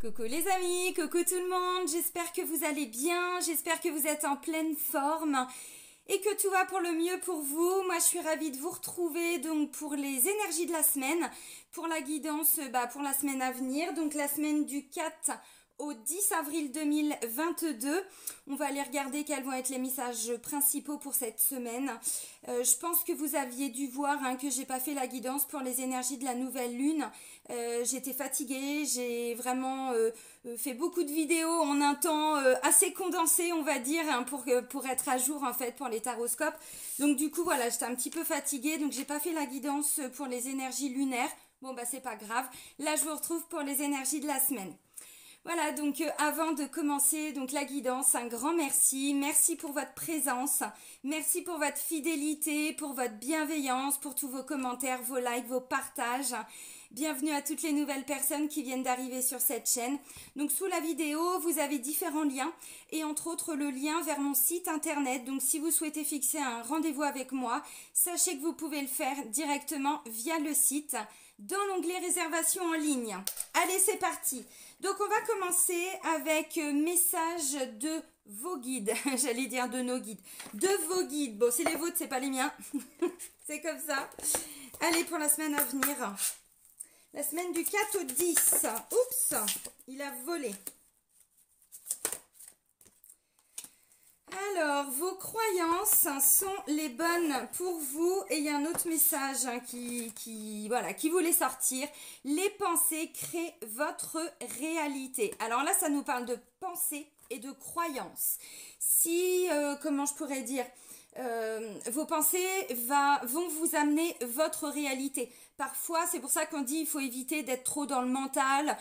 Coucou les amis, coucou tout le monde, j'espère que vous allez bien, j'espère que vous êtes en pleine forme et que tout va pour le mieux pour vous. Moi je suis ravie de vous retrouver donc pour les énergies de la semaine, pour la guidance pour la semaine à venir, donc la semaine du 4 au 10 avril 2022. On va aller regarder quels vont être les messages principaux pour cette semaine. Je pense que vous aviez dû voir que j'ai pas fait la guidance pour les énergies de la nouvelle lune. J'étais fatiguée, j'ai vraiment fait beaucoup de vidéos en un temps assez condensé, on va dire, pour être à jour en fait pour les taroscopes. Donc du coup voilà, j'étais un petit peu fatiguée, donc j'ai pas fait la guidance pour les énergies lunaires. Bon c'est pas grave. Là je vous retrouve pour les énergies de la semaine. Voilà, donc avant de commencer donc la guidance, un grand merci. Merci pour votre présence, merci pour votre fidélité, pour votre bienveillance, pour tous vos commentaires, vos likes, vos partages. Bienvenue à toutes les nouvelles personnes qui viennent d'arriver sur cette chaîne. Donc sous la vidéo, vous avez différents liens et entre autres le lien vers mon site internet. Donc si vous souhaitez fixer un rendez-vous avec moi, sachez que vous pouvez le faire directement via le site dans l'onglet réservation en ligne. Allez, c'est parti. Donc on va commencer avec message de vos guides, j'allais dire de nos guides, de vos guides. Bon, c'est les vôtres, c'est pas les miens, c'est comme ça. Allez, pour la semaine à venir, la semaine du 4 au 10. Oups, il a volé. Alors, vos croyances sont les bonnes pour vous. Et il y a un autre message qui voulait sortir. Les pensées créent votre réalité. Alors là, ça nous parle de pensée et de croyances. Si, comment je pourrais dire, vos pensées vont vous amener votre réalité. Parfois, c'est pour ça qu'on dit il faut éviter d'être trop dans le mental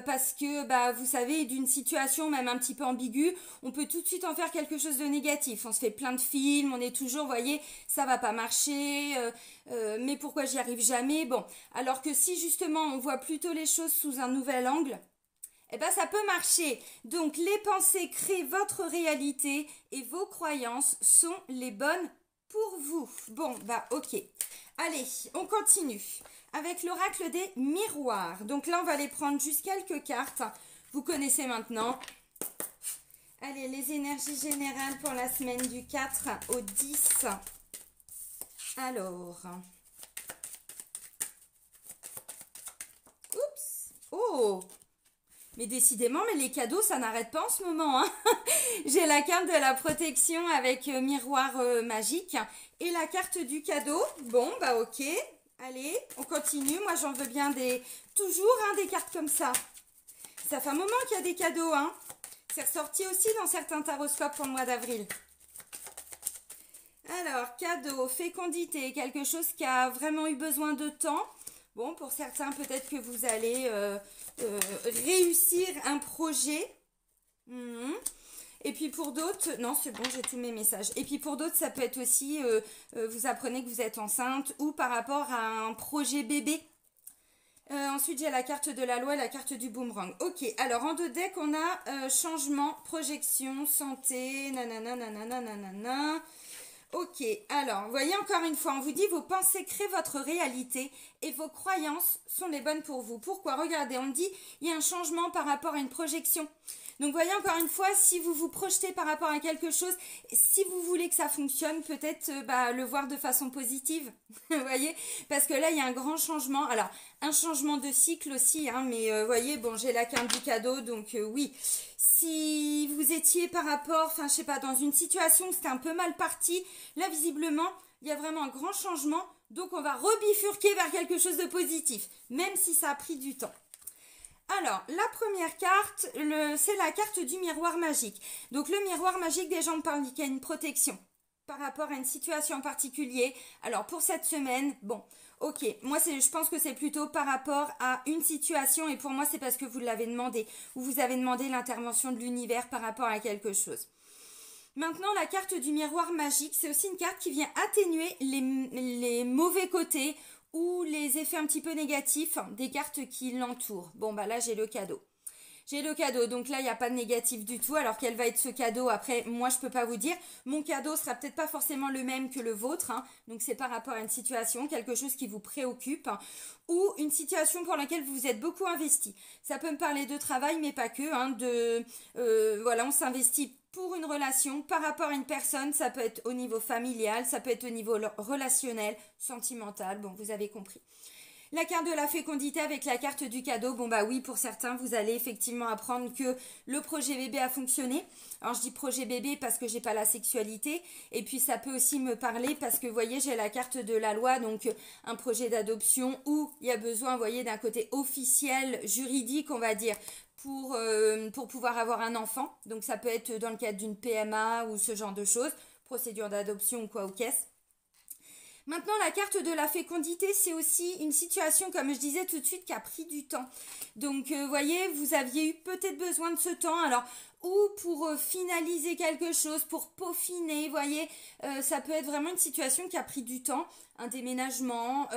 parce que, vous savez, d'une situation même un petit peu ambiguë, on peut tout de suite en faire quelque chose de négatif. On se fait plein de films, on est toujours, vous voyez, ça va pas marcher, mais pourquoi j'y arrive jamais? Bon, alors que si justement on voit plutôt les choses sous un nouvel angle, ça peut marcher. Donc, les pensées créent votre réalité et vos croyances sont les bonnes pour vous. Bon, ok. Allez, on continue avec l'oracle des miroirs. Donc là, on va aller prendre juste quelques cartes. Vous connaissez maintenant. Allez, les énergies générales pour la semaine du 4 au 10. Alors. Oups. Oh! Mais décidément, les cadeaux, ça n'arrête pas en ce moment. J'ai la carte de la protection avec miroir magique et la carte du cadeau. Bon, ok. Allez, on continue. Moi, j'en veux bien toujours des cartes comme ça. Ça fait un moment qu'il y a des cadeaux. C'est ressorti aussi dans certains taroscopes pour le mois d'avril. Alors, cadeau, fécondité, quelque chose qui a vraiment eu besoin de temps. Bon, pour certains, peut-être que vous allez réussir un projet. Et puis pour d'autres, non, c'est bon, j'ai tous mes messages. Et puis pour d'autres, ça peut être aussi, vous apprenez que vous êtes enceinte ou par rapport à un projet bébé. Ensuite, j'ai la carte de la loi et la carte du boomerang. Ok, alors en deux decks, on a changement, projection, santé, nanana, nanana, nanana. Ok, alors, vous voyez encore une fois, on vous dit vos pensées créent votre réalité et vos croyances sont les bonnes pour vous. Pourquoi? Regardez, on me dit il y a un changement par rapport à une projection. Donc, voyez encore une fois, si vous vous projetez par rapport à quelque chose, si vous voulez que ça fonctionne, peut-être le voir de façon positive, vous voyez, parce que là, il y a un grand changement. Alors, un changement de cycle aussi, mais vous voyez, bon, j'ai la carte du cadeau, donc oui. Si vous étiez par rapport, je sais pas, dans une situation où c'était un peu mal parti, là, visiblement, il y a vraiment un grand changement. Donc, on va rebifurquer vers quelque chose de positif, même si ça a pris du temps. Alors, la première carte, c'est la carte du miroir magique. Donc, le miroir magique, déjà, on parle qu'il y a une protection par rapport à une situation en particulier. Alors, pour cette semaine, bon, ok, moi, je pense que c'est plutôt par rapport à une situation et pour moi, c'est parce que vous l'avez demandé ou vous avez demandé l'intervention de l'univers par rapport à quelque chose. Maintenant, la carte du miroir magique, c'est aussi une carte qui vient atténuer les mauvais côtés ou les effets un petit peu négatifs des cartes qui l'entourent. Bon, là, j'ai le cadeau. J'ai le cadeau, donc là, il n'y a pas de négatif du tout. Alors, quel va être ce cadeau? Après, moi, je ne peux pas vous dire. Mon cadeau sera peut-être pas forcément le même que le vôtre. Hein. Donc, c'est par rapport à une situation, quelque chose qui vous préoccupe. Hein, ou une situation pour laquelle vous vous êtes beaucoup investi. Ça peut me parler de travail, mais pas que. Hein, voilà, on s'investit pour une relation, par rapport à une personne. Ça peut être au niveau familial, ça peut être au niveau relationnel, sentimental. Bon, vous avez compris. La carte de la fécondité avec la carte du cadeau, bon bah oui, pour certains, vous allez effectivement apprendre que le projet bébé a fonctionné. Alors je dis projet bébé parce que j'ai pas la sexualité, et puis ça peut aussi me parler parce que vous voyez, j'ai la carte de la loi, donc un projet d'adoption où il y a besoin, vous voyez, d'un côté officiel, juridique, on va dire, pour pouvoir avoir un enfant. Donc ça peut être dans le cadre d'une PMA ou ce genre de choses, procédure d'adoption ou quoi ou qu'est-ce. Maintenant, la carte de la fécondité, c'est aussi une situation, comme je disais tout de suite, qui a pris du temps. Donc, vous voyez, vous aviez eu peut-être besoin de ce temps. Alors, ou pour finaliser quelque chose, pour peaufiner, vous voyez, ça peut être vraiment une situation qui a pris du temps. Un déménagement,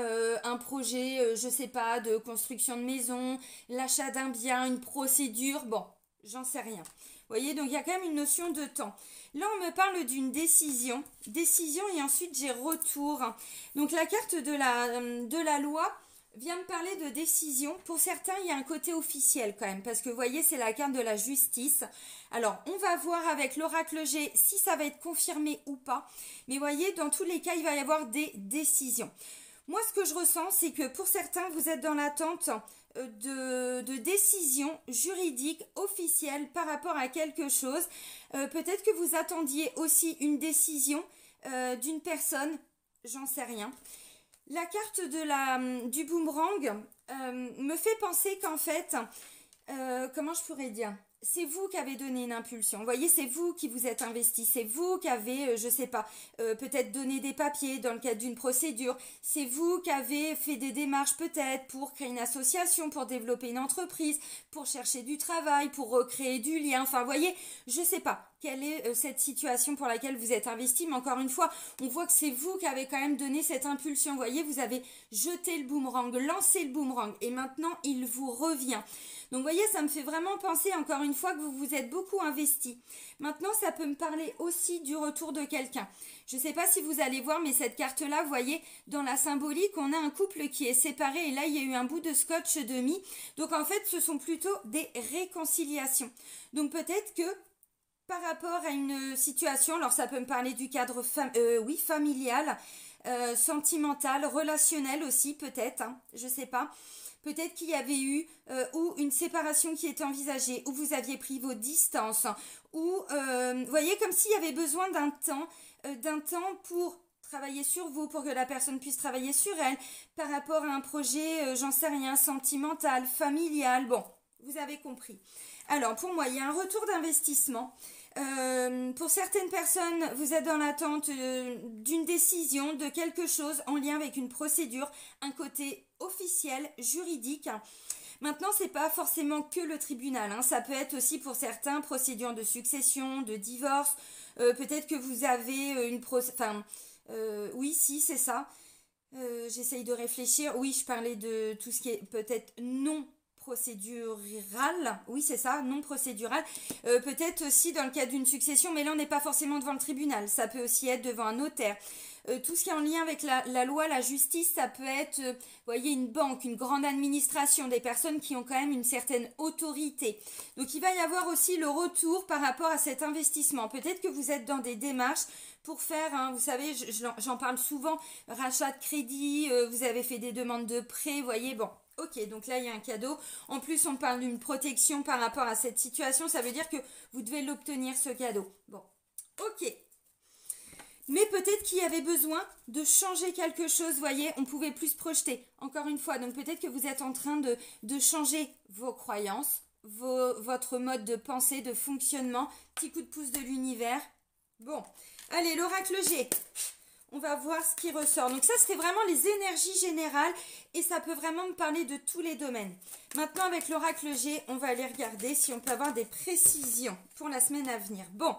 un projet, je sais pas, de construction de maison, l'achat d'un bien, une procédure, bon, j'en sais rien. Vous voyez, donc il y a quand même une notion de temps. Là, on me parle d'une décision. Décision et ensuite j'ai retour. Donc la carte de la loi vient me parler de décision. Pour certains, il y a un côté officiel quand même. Parce que vous voyez, c'est la carte de la justice. Alors, on va voir avec l'oracle G si ça va être confirmé ou pas. Mais vous voyez, dans tous les cas, il va y avoir des décisions. Moi, ce que je ressens, c'est que pour certains, vous êtes dans l'attente de décision juridique officielle par rapport à quelque chose. Peut-être que vous attendiez aussi une décision d'une personne, j'en sais rien. La carte du boomerang me fait penser qu'en fait, comment je pourrais dire, c'est vous qui avez donné une impulsion. Vous voyez, c'est vous qui vous êtes investi. C'est vous qui avez, je sais pas, peut-être donné des papiers dans le cadre d'une procédure. C'est vous qui avez fait des démarches peut-être pour créer une association, pour développer une entreprise, pour chercher du travail, pour recréer du lien. Enfin, vous voyez, je sais pas quelle est cette situation pour laquelle vous êtes investi. Mais encore une fois, on voit que c'est vous qui avez quand même donné cette impulsion. Vous voyez, vous avez jeté le boomerang, lancé le boomerang. Et maintenant, il vous revient. Donc, vous voyez, ça me fait vraiment penser, encore une fois, que vous vous êtes beaucoup investi. Maintenant, ça peut me parler aussi du retour de quelqu'un. Je ne sais pas si vous allez voir, mais cette carte-là, vous voyez, dans la symbolique, on a un couple qui est séparé. Et là, il y a eu un bout de scotch demi. Donc, en fait, ce sont plutôt des réconciliations. Donc, peut-être que par rapport à une situation, alors ça peut me parler du cadre familial, sentimental, relationnel aussi, peut-être, hein, je ne sais pas. Peut-être qu'il y avait eu ou une séparation qui était envisagée, ou vous aviez pris vos distances, ou vous voyez, comme s'il y avait besoin d'un temps pour travailler sur vous, pour que la personne puisse travailler sur elle, par rapport à un projet, j'en sais rien, sentimental, familial, bon, vous avez compris. Alors, pour moi, il y a un retour d'investissement. Pour certaines personnes, vous êtes dans l'attente d'une décision, de quelque chose en lien avec une procédure, un côté officiel, juridique. Maintenant, c'est pas forcément que le tribunal, hein. Ça peut être aussi pour certains procédures de succession, de divorce. Peut-être que vous avez oui, si, c'est ça. J'essaye de réfléchir. Oui, je parlais de tout ce qui est peut-être non procédural, oui c'est ça, non procédural, peut-être aussi dans le cadre d'une succession, mais là on n'est pas forcément devant le tribunal, ça peut aussi être devant un notaire. Tout ce qui est en lien avec la loi, la justice, ça peut être, vous voyez, une banque, une grande administration, des personnes qui ont quand même une certaine autorité. Donc il va y avoir aussi le retour par rapport à cet investissement. Peut-être que vous êtes dans des démarches pour faire, hein, vous savez, j'en parle souvent, rachat de crédit, vous avez fait des demandes de prêt, vous voyez, bon. Ok, donc là, il y a un cadeau. En plus, on parle d'une protection par rapport à cette situation. Ça veut dire que vous devez l'obtenir, ce cadeau. Bon, ok. Mais peut-être qu'il y avait besoin de changer quelque chose, vous voyez, on pouvait plus se projeter. Encore une fois, donc peut-être que vous êtes en train de changer vos croyances, votre mode de pensée, de fonctionnement. Petit coup de pouce de l'univers. Bon, allez, l'oracle G. On va voir ce qui ressort. Donc ça, serait vraiment les énergies générales et ça peut vraiment me parler de tous les domaines. Maintenant, avec l'oracle G, on va aller regarder si on peut avoir des précisions pour la semaine à venir. Bon,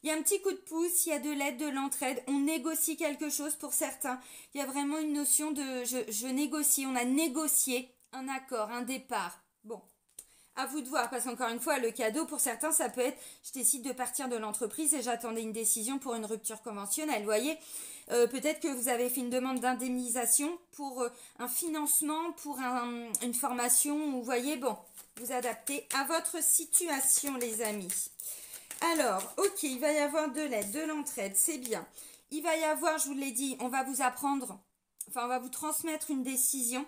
il y a un petit coup de pouce, il y a de l'aide, de l'entraide. On négocie quelque chose pour certains. Il y a vraiment une notion de je négocie. On a négocié un accord, un départ. Bon. À vous de voir, parce qu'encore une fois, le cadeau, pour certains, ça peut être, je décide de partir de l'entreprise et j'attendais une décision pour une rupture conventionnelle, vous voyez. Peut-être que vous avez fait une demande d'indemnisation pour un financement, pour une formation, vous voyez, bon, vous adaptez à votre situation, les amis. Alors, ok, il va y avoir de l'aide, de l'entraide, c'est bien. Il va y avoir, je vous l'ai dit, on va vous apprendre, enfin, on va vous transmettre une décision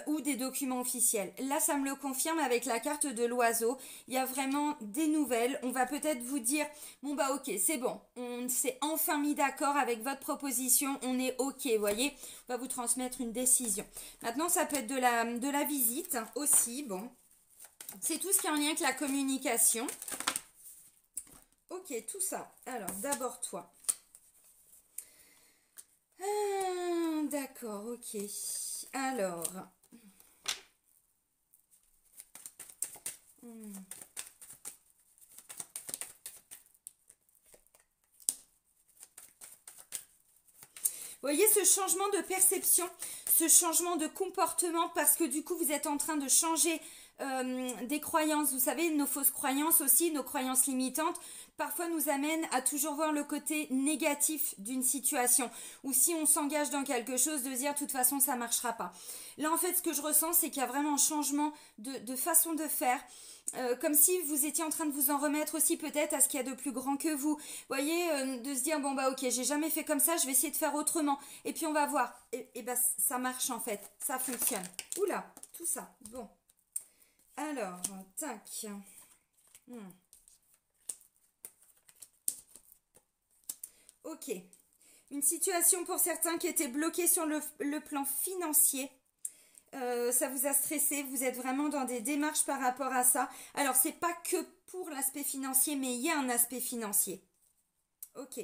ou des documents officiels. Là, ça me le confirme avec la carte de l'oiseau. Il y a vraiment des nouvelles. On va peut-être vous dire, bon bah ok, c'est bon. On s'est enfin mis d'accord avec votre proposition. On est ok, vous voyez. On va vous transmettre une décision. Maintenant, ça peut être de la visite aussi. Bon, c'est tout ce qui est en lien avec la communication. Ok, tout ça. Alors, d'abord toi. Ah, d'accord, ok. Alors... Vous voyez ce changement de perception, ce changement de comportement, parce que du coup vous êtes en train de changer des croyances. Vous savez, nos fausses croyances aussi, nos croyances limitantes, parfois nous amènent à toujours voir le côté négatif d'une situation. Ou si on s'engage dans quelque chose, de dire de toute façon ça ne marchera pas. Là en fait ce que je ressens, c'est qu'il y a vraiment un changement de façon de faire. Comme si vous étiez en train de vous en remettre aussi peut-être à ce qu'il y a de plus grand que vous. Vous voyez, de se dire, bon bah ok, j'ai jamais fait comme ça, je vais essayer de faire autrement. Et puis on va voir. Et bah ça marche en fait, ça fonctionne. Oula, tout ça, bon. Alors, tac. Ok. Une situation pour certains qui était bloquée sur le plan financier. Ça vous a stressé, vous êtes vraiment dans des démarches par rapport à ça. Alors, c'est pas que pour l'aspect financier, mais il y a un aspect financier. Ok.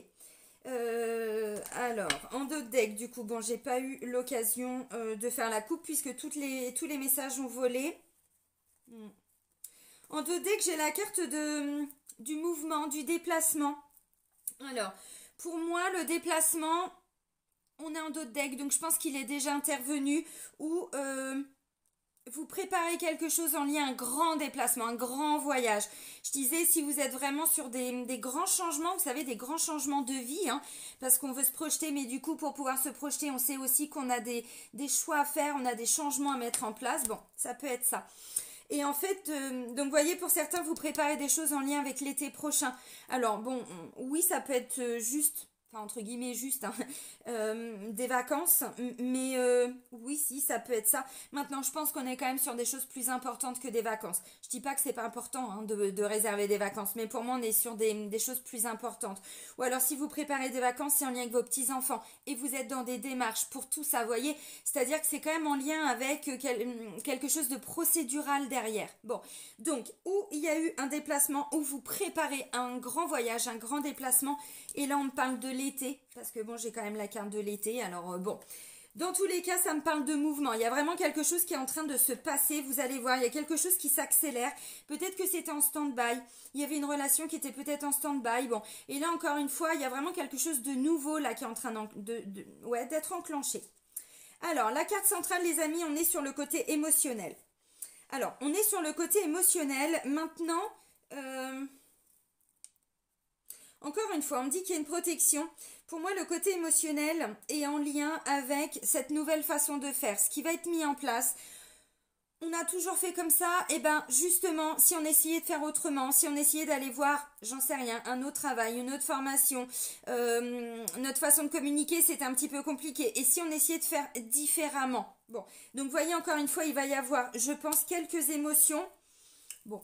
Alors, en dos de deck, du coup, bon, j'ai pas eu l'occasion de faire la coupe puisque tous les messages ont volé. En dos de deck, j'ai la carte du mouvement, du déplacement. Alors, pour moi, le déplacement... On est en dos de deck, donc je pense qu'il est déjà intervenu. Ou vous préparez quelque chose en lien, un grand déplacement, un grand voyage. Je disais, si vous êtes vraiment sur des grands changements, vous savez, des grands changements de vie, hein, parce qu'on veut se projeter, mais du coup, pour pouvoir se projeter, on sait aussi qu'on a des choix à faire, on a des changements à mettre en place. Bon, ça peut être ça. Et en fait, donc vous voyez, pour certains, vous préparez des choses en lien avec l'été prochain. Alors, bon, oui, ça peut être juste... Enfin, entre guillemets juste, hein, des vacances, mais oui, si, ça peut être ça. Maintenant, je pense qu'on est quand même sur des choses plus importantes que des vacances. Je dis pas que c'est pas important hein, de réserver des vacances, mais pour moi, on est sur des choses plus importantes. Ou alors, si vous préparez des vacances, c'est en lien avec vos petits-enfants et vous êtes dans des démarches pour tout ça, vous voyez. C'est-à-dire que c'est quand même en lien avec quelque chose de procédural derrière. Bon, donc, où il y a eu un déplacement, où vous préparez un grand voyage, un grand déplacement, et là, on me parle de l'été, parce que bon, j'ai quand même la carte de l'été, alors bon. Dans tous les cas, ça me parle de mouvement. Il y a vraiment quelque chose qui est en train de se passer. Vous allez voir, il y a quelque chose qui s'accélère. Peut-être que c'était en stand-by. Il y avait une relation qui était peut-être en stand-by. Bon, et là, encore une fois, il y a vraiment quelque chose de nouveau là qui est en train d'être enclenché. Alors, la carte centrale, les amis, on est sur le côté émotionnel. Alors, on est sur le côté émotionnel. Maintenant... Encore une fois, on me dit qu'il y a une protection. Pour moi, le côté émotionnel est en lien avec cette nouvelle façon de faire, ce qui va être mis en place. On a toujours fait comme ça, et bien justement, si on essayait de faire autrement, si on essayait d'aller voir, j'en sais rien, un autre travail, une autre formation, notre façon de communiquer, c'était un petit peu compliqué. Et si on essayait de faire différemment? Bon, donc vous voyez, encore une fois, il va y avoir, je pense, quelques émotions. Bon.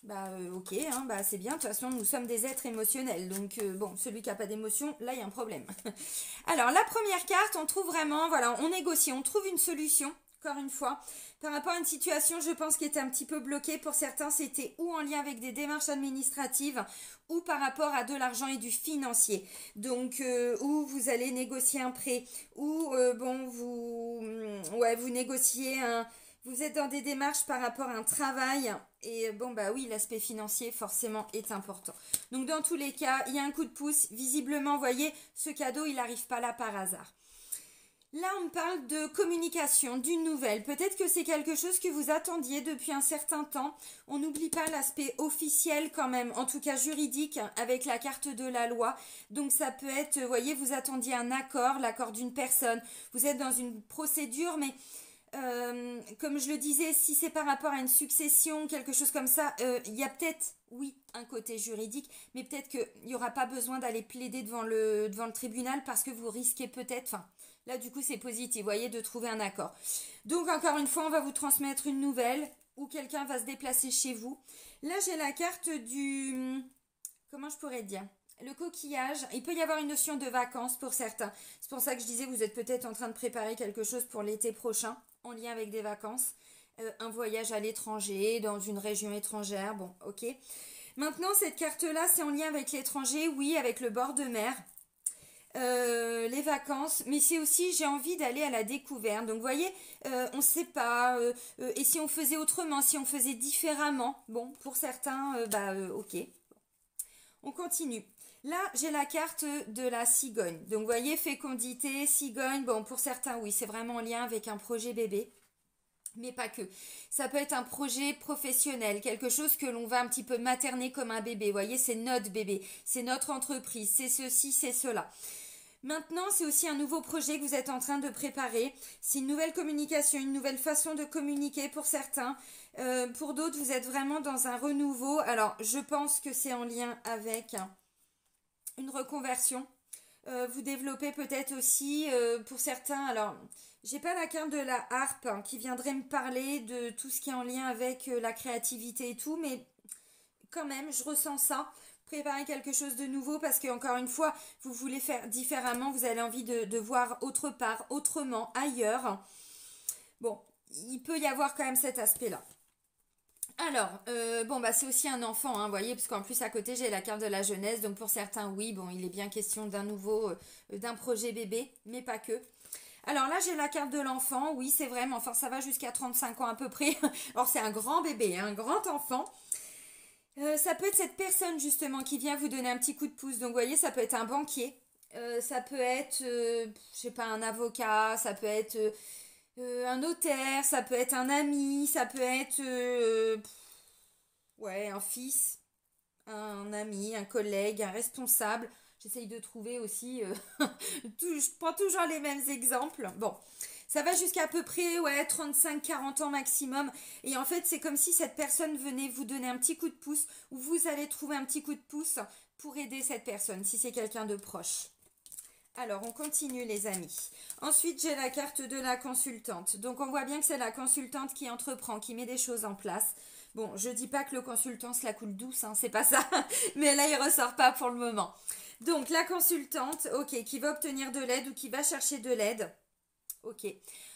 Bah ok, hein, bah c'est bien, de toute façon nous sommes des êtres émotionnels, donc bon, celui qui n'a pas d'émotion, là il y a un problème. Alors la première carte, on trouve vraiment, voilà, on négocie, on trouve une solution, encore une fois, par rapport à une situation, je pense, qui était un petit peu bloquée. Pour certains, c'était ou en lien avec des démarches administratives, ou par rapport à de l'argent et du financier. Donc, où vous allez négocier un prêt, ou bon, vous négociez un... Vous êtes dans des démarches par rapport à un travail et bon bah oui, l'aspect financier forcément est important. Donc dans tous les cas, il y a un coup de pouce. Visiblement, vous voyez, ce cadeau, il n'arrive pas là par hasard. Là, on me parle de communication, d'une nouvelle. Peut-être que c'est quelque chose que vous attendiez depuis un certain temps. On n'oublie pas l'aspect officiel quand même, en tout cas juridique, avec la carte de la loi. Donc ça peut être, vous voyez, vous attendiez un accord, l'accord d'une personne. Vous êtes dans une procédure, mais comme je le disais, si c'est par rapport à une succession, quelque chose comme ça, il y a peut-être, oui, un côté juridique, mais peut-être qu'il n'y aura pas besoin d'aller plaider devant le tribunal parce que vous risquez peut-être, enfin, là du coup c'est positif, vous voyez, de trouver un accord. Donc encore une fois, on va vous transmettre une nouvelle ou quelqu'un va se déplacer chez vous. Là j'ai la carte du, comment je pourrais dire? Le coquillage, il peut y avoir une notion de vacances pour certains. C'est pour ça que je disais, vous êtes peut-être en train de préparer quelque chose pour l'été prochain, en lien avec des vacances. Un voyage à l'étranger, dans une région étrangère, bon, ok. Maintenant, cette carte-là, c'est en lien avec l'étranger, oui, avec le bord de mer. Les vacances, mais c'est aussi j'ai envie d'aller à la découverte. Donc vous voyez, on ne sait pas. Et si on faisait autrement, si on faisait différemment, bon, pour certains, ok. On continue. Là, j'ai la carte de la cigogne. Donc, vous voyez, fécondité, cigogne. Bon, pour certains, oui, c'est vraiment en lien avec un projet bébé. Mais pas que. Ça peut être un projet professionnel, quelque chose que l'on va un petit peu materner comme un bébé. Vous voyez, c'est notre bébé, c'est notre entreprise, c'est ceci, c'est cela. Maintenant, c'est aussi un nouveau projet que vous êtes en train de préparer. C'est une nouvelle communication, une nouvelle façon de communiquer pour certains. Pour d'autres, vous êtes vraiment dans un renouveau. Alors, je pense que c'est en lien avec une reconversion. Vous développez peut-être aussi, pour certains, alors, j'ai pas la carte de la harpe hein, qui viendrait me parler de tout ce qui est en lien avec la créativité et tout, mais quand même, je ressens ça. Préparer quelque chose de nouveau parce que encore une fois, vous voulez faire différemment, vous avez envie de voir autre part, autrement, ailleurs. Bon, il peut y avoir quand même cet aspect-là. Alors, bon, bah c'est aussi un enfant, hein, vous voyez, parce qu'en plus à côté j'ai la carte de la jeunesse, donc pour certains, oui, bon, il est bien question d'un nouveau, d'un projet bébé, mais pas que. Alors là, j'ai la carte de l'enfant, oui, c'est vrai, mais enfin ça va jusqu'à 35 ans à peu près. Alors c'est un grand bébé, un grand enfant. Ça peut être cette personne justement qui vient vous donner un petit coup de pouce. Donc vous voyez, ça peut être un banquier, ça peut être, je sais pas, un avocat, ça peut être un notaire, ça peut être un ami, ça peut être ouais, un fils, un ami, un collègue, un responsable. J'essaye de trouver aussi, je prends toujours les mêmes exemples. Bon, ça va jusqu'à peu près ouais, 35-40 ans maximum. Et en fait, c'est comme si cette personne venait vous donner un petit coup de pouce ou vous allez trouver un petit coup de pouce pour aider cette personne, si c'est quelqu'un de proche. Alors, on continue les amis. Ensuite, j'ai la carte de la consultante. Donc, on voit bien que c'est la consultante qui entreprend, qui met des choses en place. Bon, je dis pas que le consultant se la coule douce, hein, c'est pas ça. Mais là, il ressort pas pour le moment. Donc, la consultante, ok, qui va obtenir de l'aide ou qui va chercher de l'aide. Ok.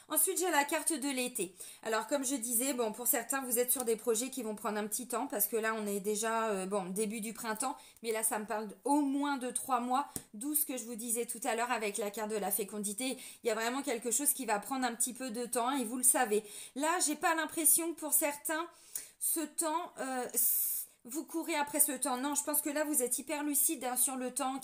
Ensuite, j'ai la carte de l'été. Alors, comme je disais, bon, pour certains, vous êtes sur des projets qui vont prendre un petit temps parce que là, on est déjà, bon, début du printemps. Mais là, ça me parle au moins de 3 mois, d'où ce que je vous disais tout à l'heure avec la carte de la fécondité. Il y a vraiment quelque chose qui va prendre un petit peu de temps et vous le savez. Là, j'ai pas l'impression que pour certains, ce temps, vous courez après ce temps. Non, je pense que là, vous êtes hyper lucide hein, sur le temps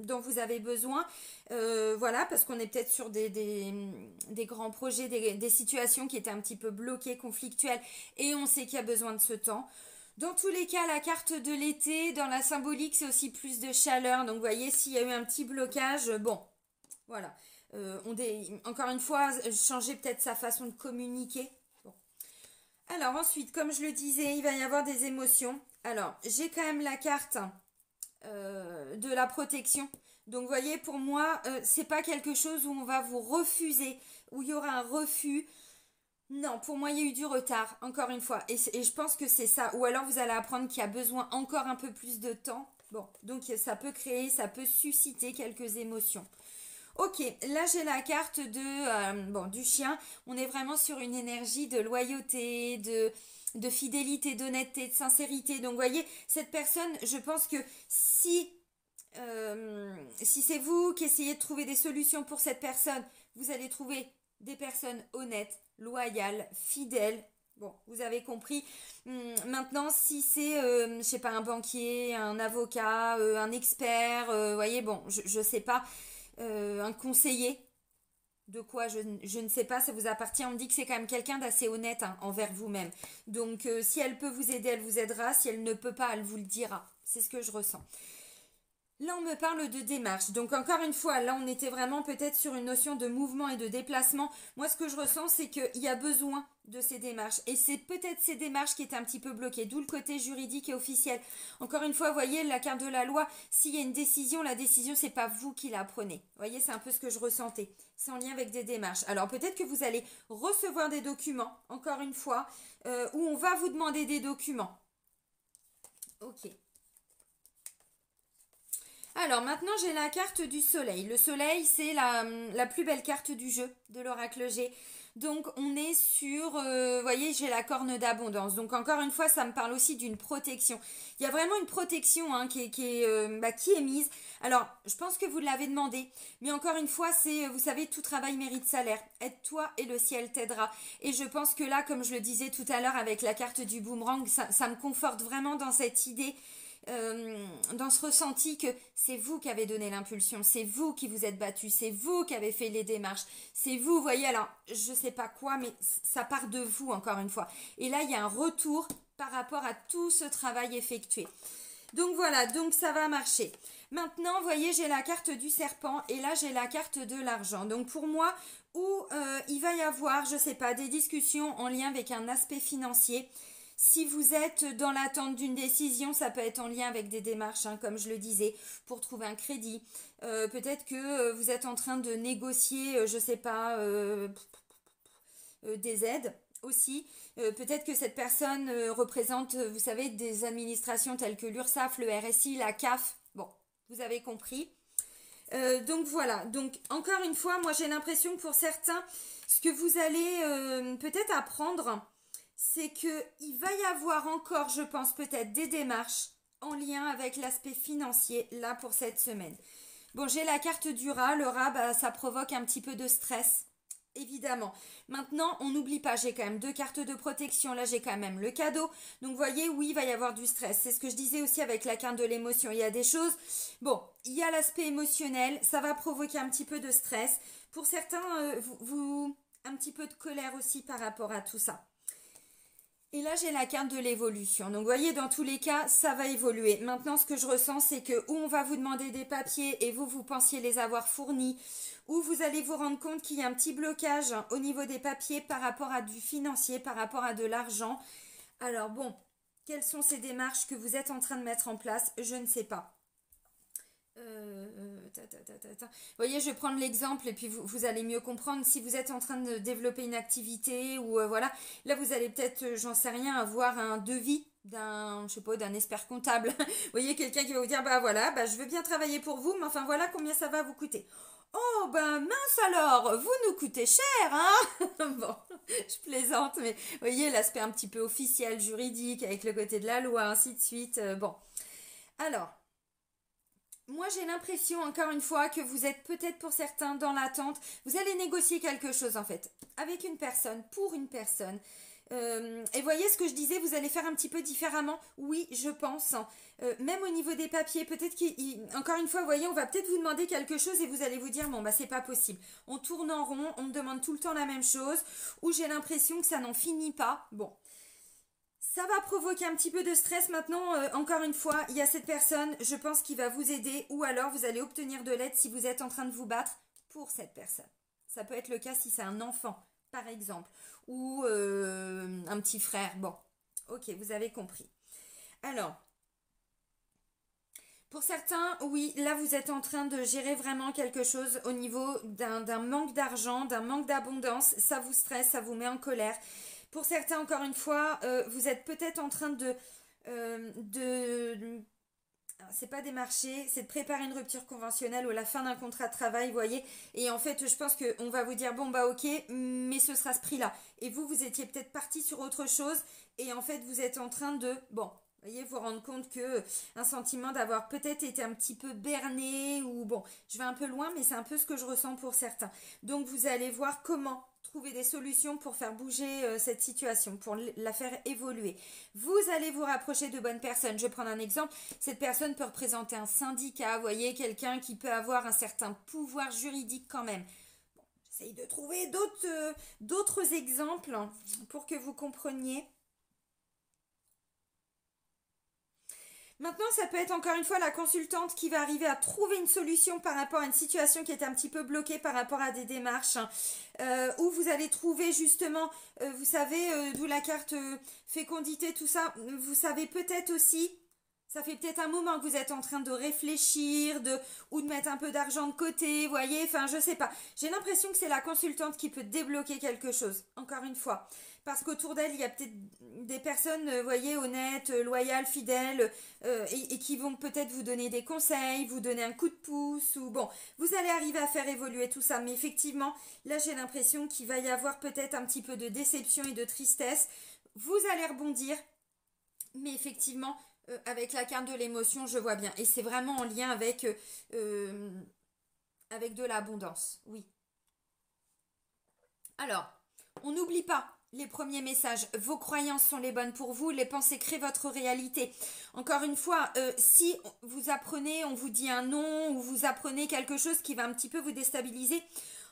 dont vous avez besoin. Voilà, parce qu'on est peut-être sur des grands projets, des situations qui étaient un petit peu bloquées, conflictuelles, et on sait qu'il y a besoin de ce temps. Dans tous les cas, la carte de l'été, dans la symbolique, c'est aussi plus de chaleur. Donc, vous voyez, s'il y a eu un petit blocage, bon, voilà. Encore une fois, changer peut-être sa façon de communiquer. Bon. Alors ensuite, comme je le disais, il va y avoir des émotions. Alors, j'ai quand même la carte de la protection. Donc, vous voyez, pour moi, c'est pas quelque chose où on va vous refuser, où il y aura un refus. Non, pour moi, il y a eu du retard, encore une fois. Et je pense que c'est ça. Ou alors, vous allez apprendre qu'il y a besoin encore un peu plus de temps. Bon, donc ça peut créer, ça peut susciter quelques émotions. Ok, là j'ai la carte du chien. On est vraiment sur une énergie de loyauté, de fidélité, d'honnêteté, de sincérité. Donc vous voyez, cette personne, je pense que si c'est vous qui essayez de trouver des solutions pour cette personne, vous allez trouver des personnes honnêtes, loyales, fidèles. Bon, vous avez compris. Maintenant, si c'est, je sais pas, un banquier, un avocat, un expert, vous voyez, bon, je sais pas, un conseiller de quoi, je ne sais pas, ça vous appartient. On me dit que c'est quand même quelqu'un d'assez honnête hein, envers vous-même. Donc, si elle peut vous aider, elle vous aidera. Si elle ne peut pas, elle vous le dira. C'est ce que je ressens. Là, on me parle de démarche. Donc, encore une fois, là, on était vraiment peut-être sur une notion de mouvement et de déplacement. Moi, ce que je ressens, c'est qu'il y a besoin de ces démarches. Et c'est peut-être ces démarches qui étaient un petit peu bloquées, d'où le côté juridique et officiel. Encore une fois, vous voyez, la carte de la loi, s'il y a une décision, la décision, c'est pas vous qui la prenez. Vous voyez, c'est un peu ce que je ressentais. C'est en lien avec des démarches. Alors, peut-être que vous allez recevoir des documents, encore une fois, où on va vous demander des documents. Ok. Alors maintenant j'ai la carte du soleil. Le soleil c'est la plus belle carte du jeu de l'oracle G. Donc on est sur, vous voyez j'ai la corne d'abondance. Donc encore une fois ça me parle aussi d'une protection. Il y a vraiment une protection hein, qui est mise. Alors je pense que vous l'avez demandé. Mais encore une fois c'est, vous savez tout travail mérite salaire. Aide-toi et le ciel t'aidera. Et je pense que là comme je le disais tout à l'heure avec la carte du boomerang, ça me conforte vraiment dans cette idée. Dans ce ressenti que c'est vous qui avez donné l'impulsion, c'est vous qui vous êtes battu, c'est vous qui avez fait les démarches, c'est vous, voyez, alors je sais pas quoi, mais ça part de vous encore une fois. Et là, il y a un retour par rapport à tout ce travail effectué. Donc voilà, donc ça va marcher. Maintenant, vous voyez, j'ai la carte du serpent et là, j'ai la carte de l'argent. Donc pour moi, où il va y avoir, je sais pas, des discussions en lien avec un aspect financier. Si vous êtes dans l'attente d'une décision, ça peut être en lien avec des démarches, hein, comme je le disais, pour trouver un crédit. Peut-être que vous êtes en train de négocier, je ne sais pas, des aides aussi. Peut-être que cette personne représente, vous savez, des administrations telles que l'URSSAF, le RSI, la CAF. Bon, vous avez compris. Donc voilà, donc encore une fois, moi j'ai l'impression que pour certains, ce que vous allez peut-être apprendre, c'est qu'il va y avoir encore, je pense, peut-être des démarches en lien avec l'aspect financier, là, pour cette semaine. Bon, j'ai la carte du rat. Le rat, bah, ça provoque un petit peu de stress, évidemment. Maintenant, on n'oublie pas, j'ai quand même 2 cartes de protection. Là, j'ai quand même le cadeau. Donc, vous voyez, oui, il va y avoir du stress. C'est ce que je disais aussi avec la carte de l'émotion. Il y a des choses... Bon, il y a l'aspect émotionnel. Ça va provoquer un petit peu de stress. Pour certains, un petit peu de colère aussi par rapport à tout ça. Et là, j'ai la carte de l'évolution. Donc, vous voyez, dans tous les cas, ça va évoluer. Maintenant, ce que je ressens, c'est que où on va vous demander des papiers et vous pensiez les avoir fournis, ou vous allez vous rendre compte qu'il y a un petit blocage au niveau des papiers par rapport à du financier, par rapport à de l'argent. Alors, bon, quelles sont ces démarches que vous êtes en train de mettre en place? Je ne sais pas. Vous voyez, je vais prendre l'exemple et puis vous allez mieux comprendre. Si vous êtes en train de développer une activité ou voilà, là vous allez peut-être, j'en sais rien, avoir un devis d'un, je sais pas, d'un expert comptable. Vous voyez, quelqu'un qui va vous dire, bah voilà, bah je veux bien travailler pour vous, mais enfin voilà combien ça va vous coûter. Oh ben mince alors, vous nous coûtez cher, hein? Bon, je plaisante, mais vous voyez l'aspect un petit peu officiel, juridique, avec le côté de la loi, ainsi de suite. Bon, alors. Moi, j'ai l'impression, encore une fois, que vous êtes peut-être pour certains dans l'attente. Vous allez négocier quelque chose, en fait, avec une personne, pour une personne. Et voyez ce que je disais, vous allez faire un petit peu différemment. Oui, je pense. Même au niveau des papiers, peut-être qu'encore une fois, vous voyez, on va peut-être vous demander quelque chose et vous allez vous dire, bon, bah, c'est pas possible. On tourne en rond, on me demande tout le temps la même chose, ou j'ai l'impression que ça n'en finit pas. Bon. Ça va provoquer un petit peu de stress maintenant. Encore une fois, il y a cette personne, je pense, qui va vous aider ou alors vous allez obtenir de l'aide si vous êtes en train de vous battre pour cette personne. Ça peut être le cas si c'est un enfant, par exemple, ou un petit frère. Bon, ok, vous avez compris. Alors, pour certains, oui, là vous êtes en train de gérer vraiment quelque chose au niveau d'un manque d'argent, d'un manque d'abondance. Ça vous stresse, ça vous met en colère. Pour certains, encore une fois, vous êtes peut-être en train c'est pas démarcher, c'est de préparer une rupture conventionnelle ou la fin d'un contrat de travail, vous voyez. Et en fait, je pense qu'on va vous dire, bon bah ok, mais ce sera ce prix-là. Et vous étiez peut-être parti sur autre chose et en fait, vous êtes en train de, bon, vous voyez, vous rendre compte que un sentiment d'avoir peut-être été un petit peu berné ou bon, je vais un peu loin, mais c'est un peu ce que je ressens pour certains. Donc, vous allez voir comment trouver des solutions pour faire bouger cette situation, pour la faire évoluer. Vous allez vous rapprocher de bonnes personnes. Je vais prendre un exemple. Cette personne peut représenter un syndicat, vous voyez, quelqu'un qui peut avoir un certain pouvoir juridique quand même. Bon, je J'essaye de trouver d'autres exemples pour que vous compreniez. Maintenant, ça peut être encore une fois la consultante qui va arriver à trouver une solution par rapport à une situation qui est un petit peu bloquée par rapport à des démarches, où vous allez trouver justement, vous savez, d'où la carte fécondité, tout ça, vous savez peut-être aussi, ça fait peut-être un moment que vous êtes en train de réfléchir, ou de mettre un peu d'argent de côté, vous voyez, enfin je sais pas. J'ai l'impression que c'est la consultante qui peut débloquer quelque chose, encore une fois. Parce qu'autour d'elle, il y a peut-être des personnes, vous voyez, honnêtes, loyales, fidèles, et qui vont peut-être vous donner des conseils, vous donner un coup de pouce, ou bon, vous allez arriver à faire évoluer tout ça. Mais effectivement, là j'ai l'impression qu'il va y avoir peut-être un petit peu de déception et de tristesse. Vous allez rebondir, mais effectivement, avec la carte de l'émotion, je vois bien. Et c'est vraiment en lien avec de l'abondance, oui. Alors, on n'oublie pas les premiers messages. Vos croyances sont les bonnes pour vous. Les pensées créent votre réalité. Encore une fois, si vous apprenez, on vous dit un non, ou vous apprenez quelque chose qui va un petit peu vous déstabiliser,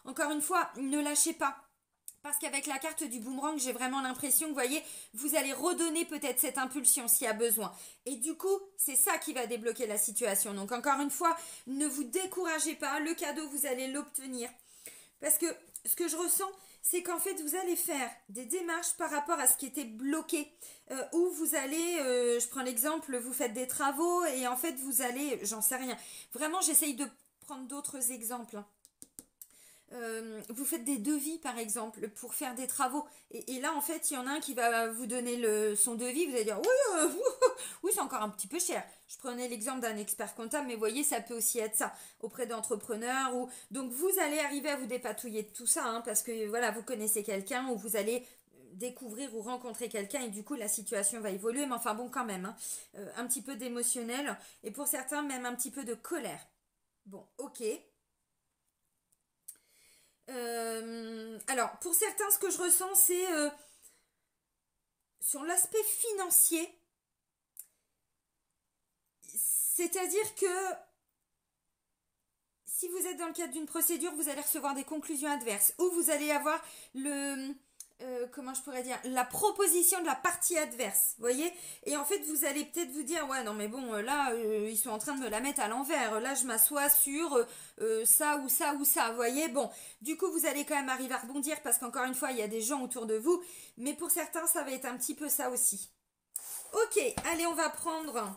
encore une fois, ne lâchez pas. Parce qu'avec la carte du boomerang, j'ai vraiment l'impression que, vous voyez, vous allez redonner peut-être cette impulsion s'il y a besoin. Et du coup, c'est ça qui va débloquer la situation. Donc encore une fois, ne vous découragez pas. Le cadeau, vous allez l'obtenir. Parce que ce que je ressens, c'est qu'en fait, vous allez faire des démarches par rapport à ce qui était bloqué. Où vous allez, je prends l'exemple, vous faites des travaux et en fait, vous allez, j'en sais rien. Vraiment, j'essaye de prendre d'autres exemples. Vous faites des devis par exemple pour faire des travaux et là en fait il y en a un qui va vous donner son devis, vous allez dire oui, oui c'est encore un petit peu cher. Je prenais l'exemple d'un expert comptable, mais vous voyez ça peut aussi être ça auprès d'entrepreneurs, ou donc vous allez arriver à vous dépatouiller de tout ça, hein, parce que voilà, vous connaissez quelqu'un, ou vous allez découvrir ou rencontrer quelqu'un et du coup la situation va évoluer, mais enfin bon quand même, hein, un petit peu d'émotionnel et pour certains même un petit peu de colère. Bon, ok. Alors, pour certains, ce que je ressens, c'est sur l'aspect financier. C'est-à-dire que si vous êtes dans le cadre d'une procédure, vous allez recevoir des conclusions adverses, ou vous allez avoir comment je pourrais dire, la proposition de la partie adverse, vous voyez, et en fait vous allez peut-être vous dire ouais non mais bon là ils sont en train de me la mettre à l'envers, là je m'assois sur ça ou ça ou ça, vous voyez, bon du coup vous allez quand même arriver à rebondir parce qu'encore une fois il y a des gens autour de vous, mais pour certains ça va être un petit peu ça aussi. Ok, allez on va prendre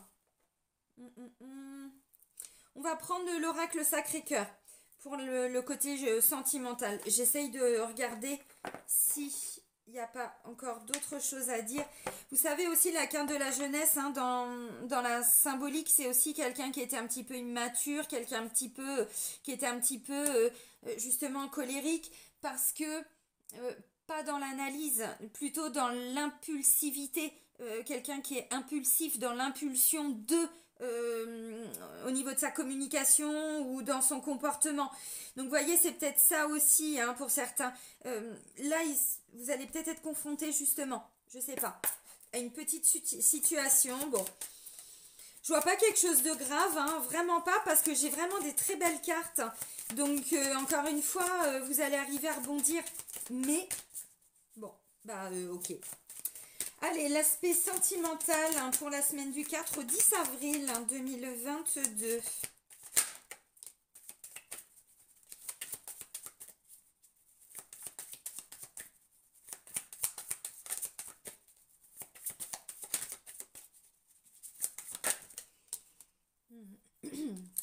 on va prendre l'oracle Sacré-Cœur pour le côté sentimental. J'essaye de regarder si il n'y a pas encore d'autres choses à dire. Vous savez aussi la carte de la jeunesse, hein, dans la symbolique, c'est aussi quelqu'un qui était un petit peu immature, quelqu'un qui était un petit peu justement colérique, parce que pas dans l'analyse, plutôt dans l'impulsivité. Quelqu'un qui est impulsif dans l'impulsion au niveau de sa communication ou dans son comportement. Donc vous voyez, c'est peut-être ça aussi, hein, pour certains. Là, vous allez peut-être être confronté justement, je sais pas, à une petite situation. Bon, je vois pas quelque chose de grave, hein, vraiment pas, parce que j'ai vraiment des très belles cartes. Donc encore une fois, vous allez arriver à rebondir. Mais bon, bah ok. Allez, l'aspect sentimental, hein, pour la semaine du 4 au 10 avril 2022.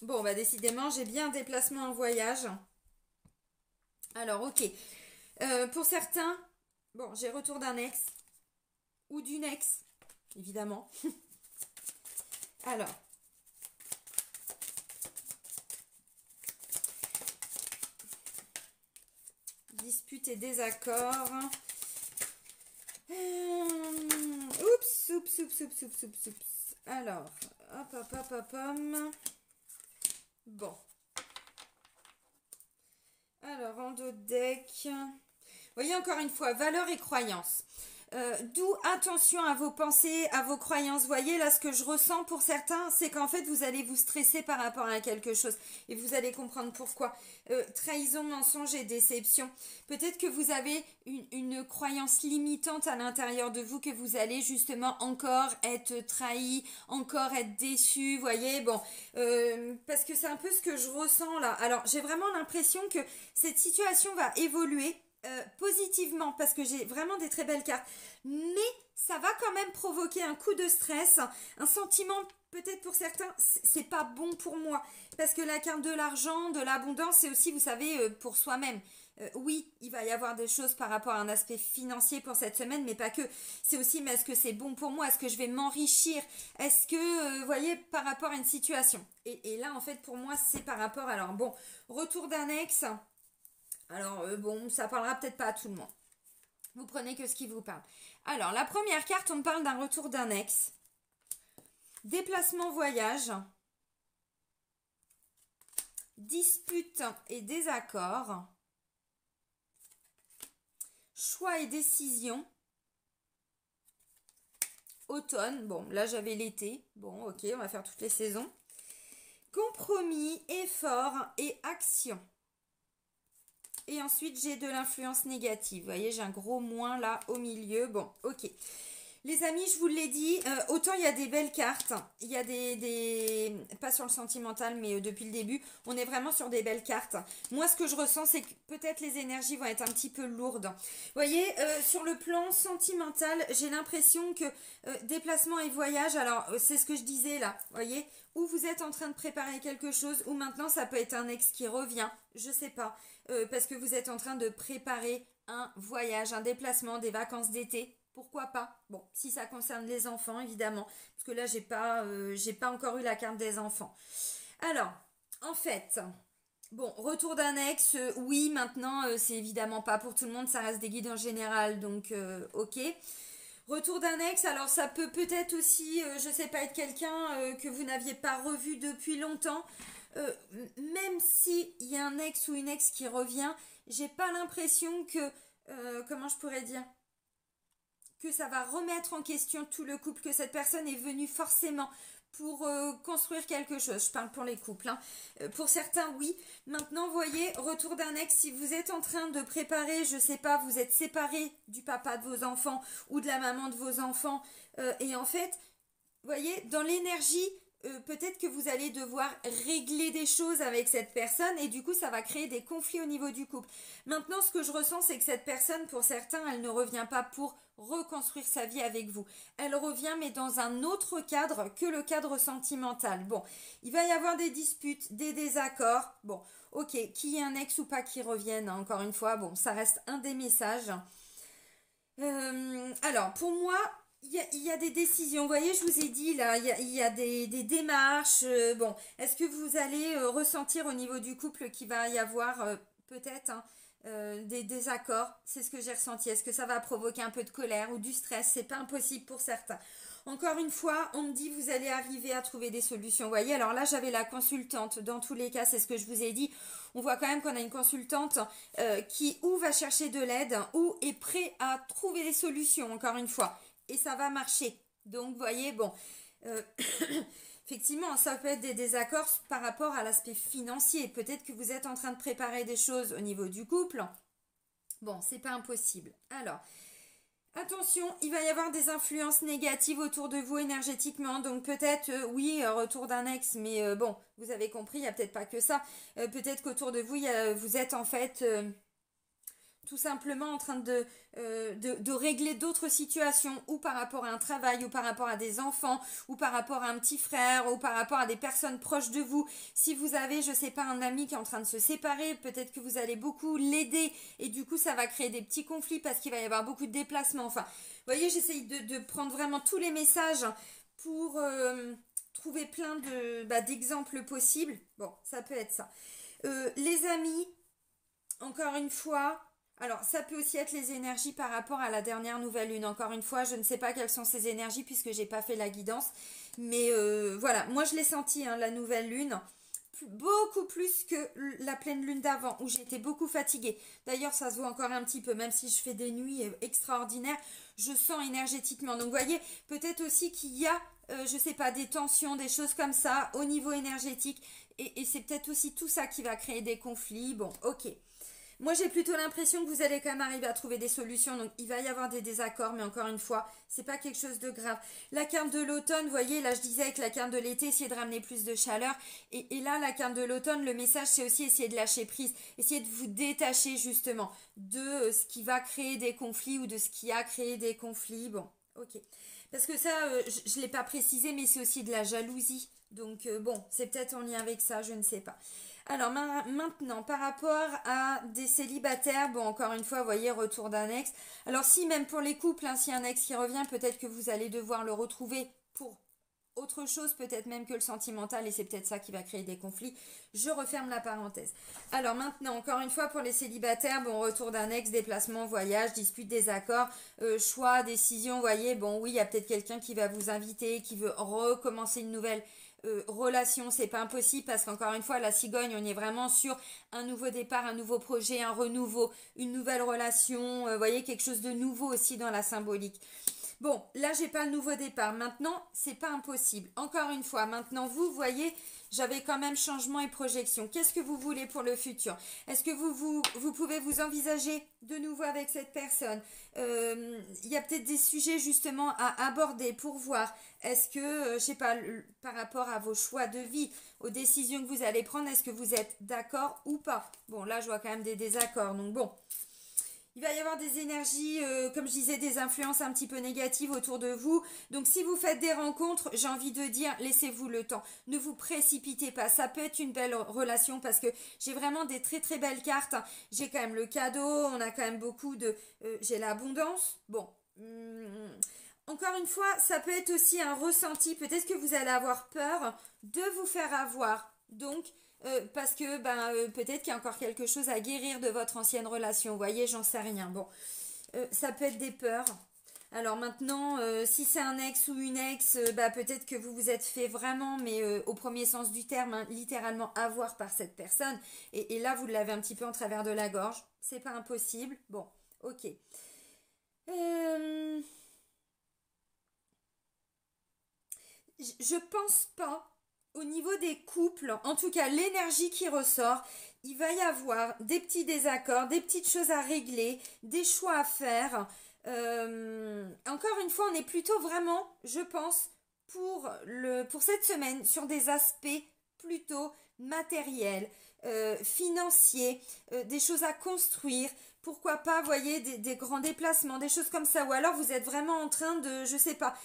Bon, bah décidément, j'ai bien un déplacement en voyage. Alors, ok. Pour certains, bon, j'ai retour d'un ex. Ou d'une ex, évidemment. Alors. Dispute et désaccord. Oups, oups, oups, oups, oups, oups, oups. Alors, hop, hop, hop, hop, hop. Bon. Alors, en dos de deck. Vous voyez, encore une fois, valeurs et croyances. D'où attention à vos pensées, à vos croyances. Vous voyez, là, ce que je ressens pour certains, c'est qu'en fait, vous allez vous stresser par rapport à quelque chose. Et vous allez comprendre pourquoi. Trahison, mensonge et déception. Peut-être que vous avez une croyance limitante à l'intérieur de vous, que vous allez justement encore être trahi, encore être déçu. Vous voyez, bon, parce que c'est un peu ce que je ressens là. Alors, j'ai vraiment l'impression que cette situation va évoluer positivement, parce que j'ai vraiment des très belles cartes, mais ça va quand même provoquer un coup de stress, un sentiment peut-être pour certains, c'est pas bon pour moi, parce que la carte de l'argent, de l'abondance, c'est aussi, vous savez, pour soi-même. Oui, il va y avoir des choses par rapport à un aspect financier pour cette semaine, mais pas que. C'est aussi, mais est-ce que c'est bon pour moi? Est-ce que je vais m'enrichir? Est-ce que, vous voyez, par rapport à une situation. Et là, en fait, pour moi, c'est par rapport, alors bon, retour d'un ex. Alors, bon, ça parlera peut-être pas à tout le monde. Vous prenez que ce qui vous parle. Alors, la première carte, on me parle d'un retour d'un ex. Déplacement voyage. Dispute et désaccord. Choix et décision. Automne. Bon, là, j'avais l'été. Bon, ok, on va faire toutes les saisons. Compromis, effort et action. Et ensuite, j'ai de l'influence négative. Vous voyez, j'ai un gros moins là au milieu. Bon, ok. Les amis, je vous l'ai dit, autant il y a des belles cartes, il y a des... Pas sur le sentimental, mais depuis le début, on est vraiment sur des belles cartes. Moi, ce que je ressens, c'est que peut-être les énergies vont être un petit peu lourdes. Vous voyez, sur le plan sentimental, j'ai l'impression que déplacement et voyage, alors c'est ce que je disais là, vous voyez, ou vous êtes en train de préparer quelque chose, ou maintenant ça peut être un ex qui revient, je sais pas, parce que vous êtes en train de préparer un voyage, un déplacement, des vacances d'été. Pourquoi pas? Bon, si ça concerne les enfants, évidemment. Parce que là, j'ai pas encore eu la carte des enfants. Alors, en fait, bon, retour d'un ex, oui, maintenant, c'est évidemment pas pour tout le monde. Ça reste des guides en général, donc ok. Retour d'un ex, alors ça peut peut-être aussi, je sais pas, être quelqu'un que vous n'aviez pas revu depuis longtemps. Même s'il y a un ex ou une ex qui revient, j'ai pas l'impression que, comment je pourrais dire, que ça va remettre en question tout le couple, que cette personne est venue forcément pour construire quelque chose. Je parle pour les couples. Hein. Pour certains, oui. Maintenant, vous voyez, retour d'un ex, si vous êtes en train de préparer, je sais pas, vous êtes séparés du papa de vos enfants ou de la maman de vos enfants, et en fait, vous voyez, dans l'énergie, peut-être que vous allez devoir régler des choses avec cette personne et du coup ça va créer des conflits au niveau du couple. Maintenant ce que je ressens c'est que cette personne pour certains elle ne revient pas pour reconstruire sa vie avec vous. Elle revient mais dans un autre cadre que le cadre sentimental. Bon, il va y avoir des disputes, des désaccords. Bon, ok, qu'il y ait un ex ou pas qui revienne, hein, encore une fois, bon ça reste un des messages. Alors pour moi... Il y a des décisions, vous voyez, je vous ai dit là, il y a des démarches. Bon, est-ce que vous allez ressentir au niveau du couple qu'il va y avoir peut-être hein, des désaccords? C'est ce que j'ai ressenti. Est-ce que ça va provoquer un peu de colère ou du stress? C'est pas impossible pour certains. Encore une fois, on me dit vous allez arriver à trouver des solutions. Vous voyez, alors là j'avais la consultante. Dans tous les cas, c'est ce que je vous ai dit. On voit quand même qu'on a une consultante qui ou va chercher de l'aide ou est prêt à trouver des solutions. Encore une fois. Et ça va marcher. Donc, vous voyez, bon, effectivement, ça peut être des désaccords par rapport à l'aspect financier. Peut-être que vous êtes en train de préparer des choses au niveau du couple. Bon, c'est pas impossible. Alors, attention, il va y avoir des influences négatives autour de vous énergétiquement. Donc, peut-être, oui, retour d'un ex, mais bon, vous avez compris, il n'y a peut-être pas que ça. Peut-être qu'autour de vous, vous êtes en fait... tout simplement en train de régler d'autres situations ou par rapport à un travail ou par rapport à des enfants ou par rapport à un petit frère ou par rapport à des personnes proches de vous. Si vous avez, je sais pas, un ami qui est en train de se séparer, peut-être que vous allez beaucoup l'aider et du coup ça va créer des petits conflits parce qu'il va y avoir beaucoup de déplacements. Enfin, vous voyez, j'essaye de prendre vraiment tous les messages pour trouver plein d'exemples possibles. Bon, ça peut être ça. Les amis, encore une fois... Alors, ça peut aussi être les énergies par rapport à la dernière nouvelle lune. Encore une fois, je ne sais pas quelles sont ces énergies puisque j'ai pas fait la guidance. Mais voilà, moi je l'ai senti, hein, la nouvelle lune. beaucoup plus que la pleine lune d'avant, où j'étais beaucoup fatiguée. D'ailleurs, ça se voit encore un petit peu, même si je fais des nuits extraordinaires, je sens énergétiquement. Donc, vous voyez, peut-être aussi qu'il y a, je sais pas, des tensions, des choses comme ça, au niveau énergétique. Et c'est peut-être aussi tout ça qui va créer des conflits. Bon, ok. Moi, j'ai plutôt l'impression que vous allez quand même arriver à trouver des solutions. Donc, il va y avoir des désaccords, mais encore une fois, c'est pas quelque chose de grave. La carte de l'automne, vous voyez, là, je disais avec la carte de l'été, essayer de ramener plus de chaleur. Et là, la carte de l'automne, le message, c'est aussi essayer de lâcher prise. Essayer de vous détacher, justement, de ce qui va créer des conflits ou de ce qui a créé des conflits. Bon, ok. Parce que ça, je ne l'ai pas précisé, mais c'est aussi de la jalousie. Donc, bon, c'est peut-être en lien avec ça, je ne sais pas. Alors maintenant, par rapport à des célibataires, bon, encore une fois, vous voyez, retour d'un ex. Alors si même pour les couples, hein, si un ex qui revient, peut-être que vous allez devoir le retrouver pour autre chose, peut-être même que le sentimental, et c'est peut-être ça qui va créer des conflits. Je referme la parenthèse. Alors maintenant, encore une fois, pour les célibataires, bon, retour d'un ex, déplacement, voyage, dispute, désaccord, choix, décision, vous voyez, bon, oui, il y a peut-être quelqu'un qui va vous inviter, qui veut recommencer une nouvelle relation, c'est pas impossible parce qu'encore une fois, la cigogne, on est vraiment sur un nouveau départ, un nouveau projet, un renouveau, une nouvelle relation, vous voyez, quelque chose de nouveau aussi dans la symbolique. Bon, là, j'ai pas le nouveau départ. Maintenant, c'est pas impossible. Encore une fois, maintenant, vous voyez, j'avais quand même changement et projection. Qu'est-ce que vous voulez pour le futur? Est-ce que vous pouvez vous envisager de nouveau avec cette personne? Il y a peut-être des sujets justement à aborder pour voir. Est-ce que, je sais pas, par rapport à vos choix de vie, aux décisions que vous allez prendre, est-ce que vous êtes d'accord ou pas? Bon, là, je vois quand même des désaccords. Donc bon. Il va y avoir des énergies, comme je disais, des influences un petit peu négatives autour de vous. Donc si vous faites des rencontres, j'ai envie de dire, laissez-vous le temps. Ne vous précipitez pas. Ça peut être une belle relation parce que j'ai vraiment des très très belles cartes. J'ai quand même le cadeau, on a quand même beaucoup de... j'ai l'abondance. Bon. Encore une fois, ça peut être aussi un ressenti. Peut-être que vous allez avoir peur de vous faire avoir. Donc... parce que peut-être qu'il y a encore quelque chose à guérir de votre ancienne relation. Vous voyez, j'en sais rien. Bon, ça peut être des peurs. Alors maintenant, si c'est un ex ou une ex, peut-être que vous vous êtes fait vraiment, mais au premier sens du terme, hein, littéralement avoir par cette personne. Et là, vous l'avez un petit peu en travers de la gorge. C'est pas impossible. Bon, ok. Je pense pas. Au niveau des couples, en tout cas l'énergie qui ressort, il va y avoir des petits désaccords, des petites choses à régler, des choix à faire. Encore une fois, on est plutôt vraiment, je pense, pour cette semaine sur des aspects plutôt matériels, financiers, des choses à construire. Pourquoi pas, voyez, des grands déplacements, des choses comme ça. Ou alors vous êtes vraiment en train de, je sais pas,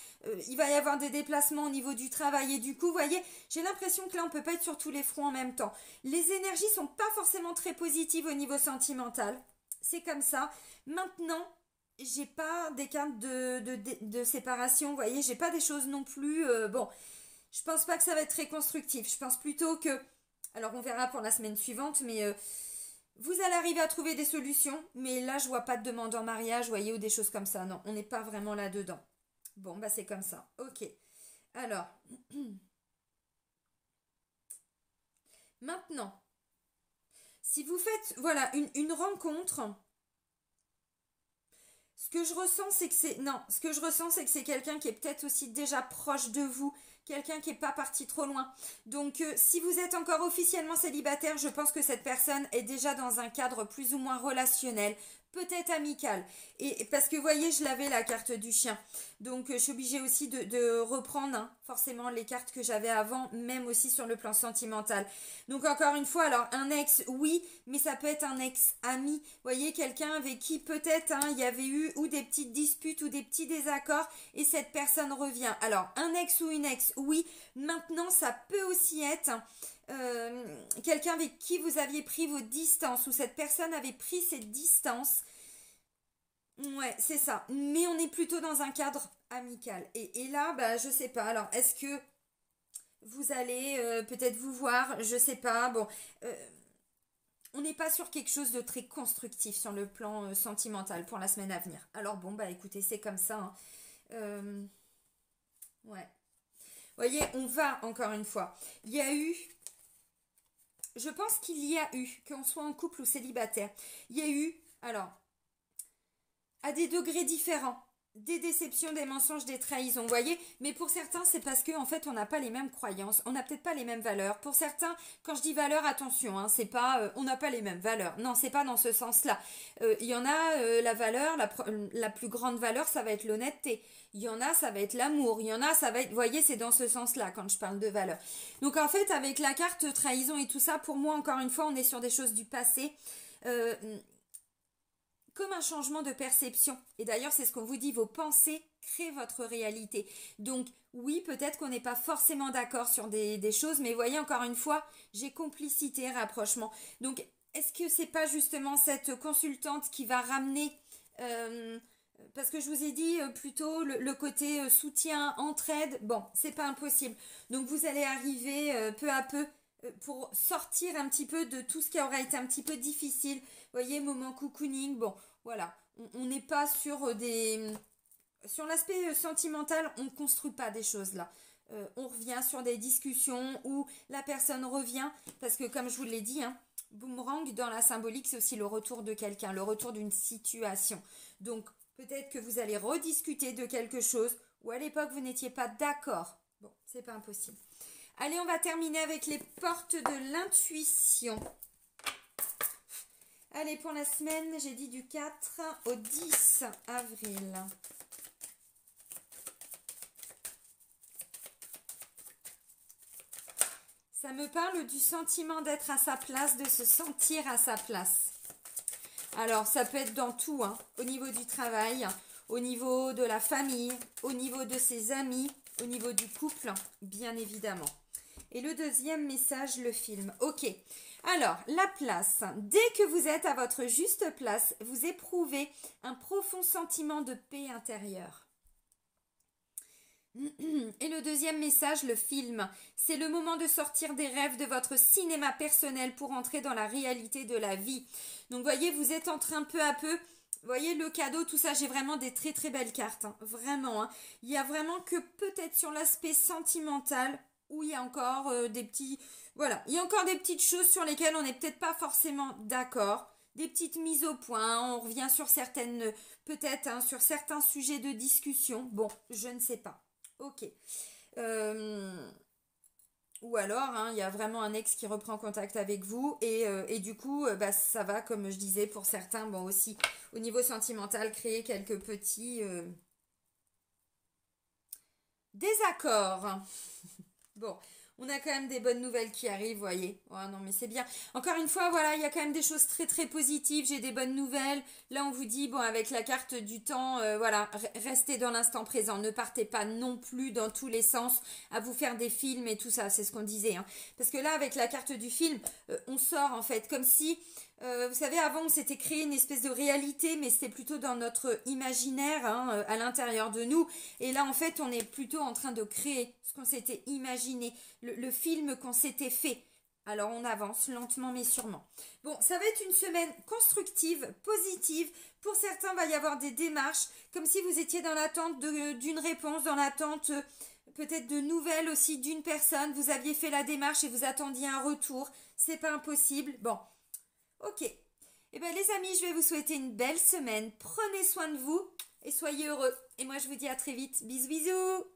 il va y avoir des déplacements au niveau du travail. Et du coup, voyez, j'ai l'impression que là, on peut pas être sur tous les fronts en même temps. Les énergies sont pas forcément très positives au niveau sentimental. C'est comme ça. Maintenant, j'ai pas des cartes de séparation, vous voyez, j'ai pas des choses non plus. Bon, je pense pas que ça va être très constructif. Je pense plutôt que, alors on verra pour la semaine suivante, mais vous allez arriver à trouver des solutions. Mais là, je vois pas de demande en mariage, vous voyez, ou des choses comme ça. Non, on n'est pas vraiment là-dedans. Bon, bah c'est comme ça. Ok. Alors, maintenant, si vous faites, voilà, une rencontre. Ce que je ressens, c'est que c'est... Non, ce que je ressens, c'est que c'est quelqu'un qui est peut-être aussi déjà proche de vous, quelqu'un qui n'est pas parti trop loin. Donc, si vous êtes encore officiellement célibataire, je pense que cette personne est déjà dans un cadre plus ou moins relationnel, peut-être amical. Et parce que, vous voyez, je l'avais la carte du chien. Donc, je suis obligée aussi de reprendre hein, forcément les cartes que j'avais avant, même aussi sur le plan sentimental. Donc, encore une fois, alors, un ex, oui, mais ça peut être un ex-ami. Vous voyez, quelqu'un avec qui peut-être hein, il y avait eu ou des petites disputes ou des petits désaccords et cette personne revient. Alors, un ex ou une ex, oui. Maintenant, ça peut aussi être quelqu'un avec qui vous aviez pris vos distances ou cette personne avait pris ses distances. Ouais, c'est ça. Mais on est plutôt dans un cadre amical. Et là, bah, je sais pas. Alors, est-ce que vous allez peut-être vous voir? Je sais pas. Bon, on n'est pas sur quelque chose de très constructif sur le plan sentimental pour la semaine à venir. Alors bon, bah écoutez, c'est comme ça. Hein. Ouais. Vous voyez, on va encore une fois. Il y a eu je pense qu'il y a eu, qu'on soit en couple ou célibataire, il y a eu, alors, à des degrés différents, des déceptions, des mensonges, des trahisons, vous voyez. Mais pour certains, c'est parce que en fait, on n'a pas les mêmes croyances, on n'a peut-être pas les mêmes valeurs. Pour certains, quand je dis valeurs, attention, hein, c'est pas, on n'a pas les mêmes valeurs. Non, c'est pas dans ce sens-là. Il y en a la valeur, la plus grande valeur, ça va être l'honnêteté. Il y en a, ça va être l'amour. Il y en a, ça va être, vous voyez, c'est dans ce sens-là quand je parle de valeur. Donc en fait, avec la carte trahison et tout ça, pour moi, encore une fois, on est sur des choses du passé. Euh, comme un changement de perception. Et d'ailleurs, c'est ce qu'on vous dit, vos pensées créent votre réalité. Donc, oui, peut-être qu'on n'est pas forcément d'accord sur des choses, mais voyez, encore une fois, j'ai complicité, rapprochement. Donc, est-ce que c'est pas justement cette consultante qui va ramener... parce que je vous ai dit plutôt le côté soutien, entraide, bon, c'est pas impossible. Donc, vous allez arriver peu à peu pour sortir un petit peu de tout ce qui aura été un petit peu difficile. Vous voyez, moment cocooning, bon, voilà. On n'est pas sur des... Sur l'aspect sentimental, on ne construit pas des choses là. On revient sur des discussions où la personne revient, parce que comme je vous l'ai dit, hein, boomerang dans la symbolique, c'est aussi le retour de quelqu'un, le retour d'une situation. Donc, peut-être que vous allez rediscuter de quelque chose où à l'époque, vous n'étiez pas d'accord. Bon, c'est pas impossible. Allez, on va terminer avec les portes de l'intuition. Allez, pour la semaine, j'ai dit du 4 au 10 avril. Ça me parle du sentiment d'être à sa place, de se sentir à sa place. Alors, ça peut être dans tout, hein, au niveau du travail, au niveau de la famille, au niveau de ses amis, au niveau du couple, bien évidemment. Et le deuxième message, le film. Ok. Alors, la place. Dès que vous êtes à votre juste place, vous éprouvez un profond sentiment de paix intérieure. Et le deuxième message, le film. C'est le moment de sortir des rêves de votre cinéma personnel pour entrer dans la réalité de la vie. Donc, voyez, vous êtes en train peu à peu... Vous voyez, le cadeau, tout ça, j'ai vraiment des très très belles cartes. Hein, vraiment. Hein. Il y a vraiment que peut-être sur l'aspect sentimental... où il y a encore des petits... Voilà, il y a encore des petites choses sur lesquelles on n'est peut-être pas forcément d'accord. Des petites mises au point, on revient sur certaines... Peut-être hein, sur certains sujets de discussion. Bon, je ne sais pas. Ok. Ou alors, hein, il y a vraiment un ex qui reprend contact avec vous. Et du coup, bah, ça va, comme je disais, pour certains, bon aussi, au niveau sentimental, créer quelques petits... désaccords. Bon, on a quand même des bonnes nouvelles qui arrivent, voyez. Oh non, mais c'est bien. Encore une fois, voilà, il y a quand même des choses très très positives. J'ai des bonnes nouvelles. Là, on vous dit, bon, avec la carte du temps, voilà, restez dans l'instant présent. Ne partez pas non plus dans tous les sens à vous faire des films et tout ça. C'est ce qu'on disait. Hein. Parce que là, avec la carte du film, on sort en fait comme si... vous savez, avant, on s'était créé une espèce de réalité, mais c'était plutôt dans notre imaginaire, hein, à l'intérieur de nous. Et là, en fait, on est plutôt en train de créer ce qu'on s'était imaginé, le film qu'on s'était fait. Alors, on avance lentement, mais sûrement. Bon, ça va être une semaine constructive, positive. Pour certains, il va y avoir des démarches, comme si vous étiez dans l'attente d'une réponse, dans l'attente... peut-être de nouvelles aussi d'une personne. Vous aviez fait la démarche et vous attendiez un retour. C'est pas impossible. Bon... Ok. Eh bien les amis, je vais vous souhaiter une belle semaine. Prenez soin de vous et soyez heureux. Et moi je vous dis à très vite. Bisous bisous.